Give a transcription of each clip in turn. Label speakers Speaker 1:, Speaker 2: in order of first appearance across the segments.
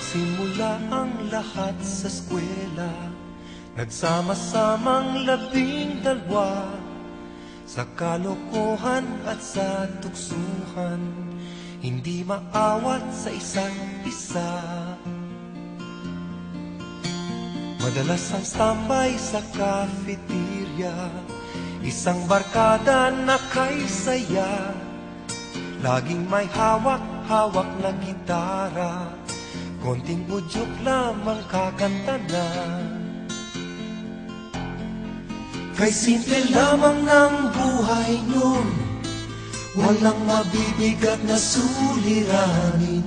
Speaker 1: Nagsimula ang lahat sa eskwela, nagsama-samang 12, sa kalokohan at sa tuksuhan, hindi maawat sa isa't isa. Madalas ang tambay sa cafeteria, isang barkada na kay saya, laging may hawak-hawak na gitara, konting udyok lamang kakanta na. Kay simple lamang ng buhay nun, walang mabibigat na suliranin.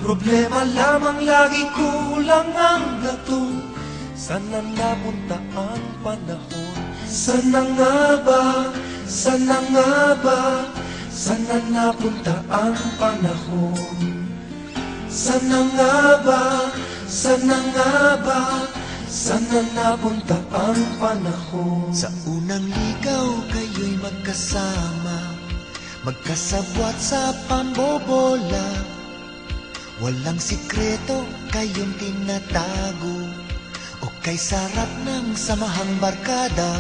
Speaker 1: Problema lamang lagi, kulang ang gatong. Sana napunta ang panahon? Sana nga ba? Sana nga ba? Sana napunta ang panahon? Sana nga ba? Sana nga ba? Sana napunta ang panahon?
Speaker 2: Sa unang ligaw kayo'y magkasama, magkasabwat sa pambobola. Walang sikreto kayong tinatago, o kay sarap ng samahang barkada.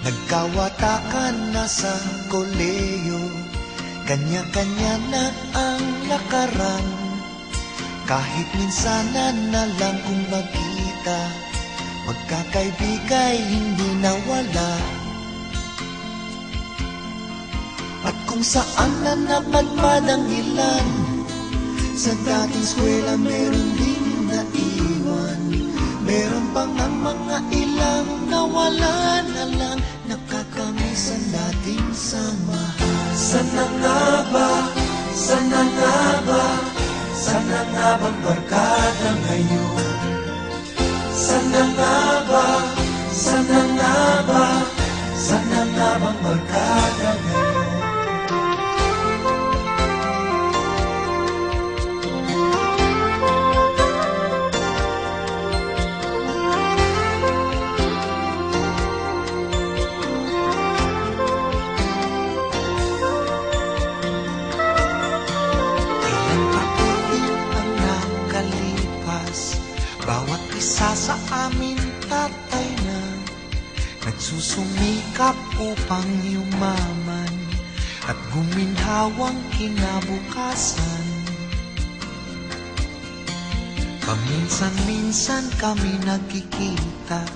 Speaker 2: Nagkawatakan na sa koleyo, kanya-kanya na ang lakaran. Kahit minsanan na lang kung magkita, magkakaibigay hindi nawala. At kung saan na napadpad ang ilan, sa dating eskwela meron din naiwan. Meron pang ang mga ilang nawala na lang, nakakamiss ang dating samahan.
Speaker 1: Sana nga ba? Sana nga ba? Sana nga bang barkada ngayon? Sana nga ba? Sana nga ba? Sana nga bang barkada ngayon?
Speaker 2: Bawat isa sa amin tatay na nagsusumikap upang yumaman at guminhawang kinabukasan. Paminsan-minsan kami nagkikita,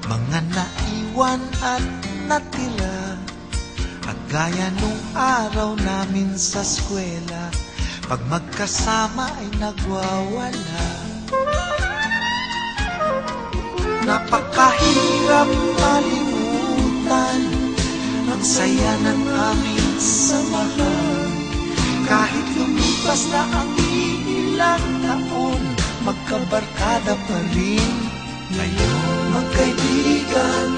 Speaker 2: mga naiwan at natira, at gaya nung araw namin sa eskwela, pag magkasama ay nagwawala. Napakahirap malimutan ang saya ng aming samahan. Kahit lumipas na ang ilang taon, magkabarkada pa rin ngayon.
Speaker 1: Magkaibigan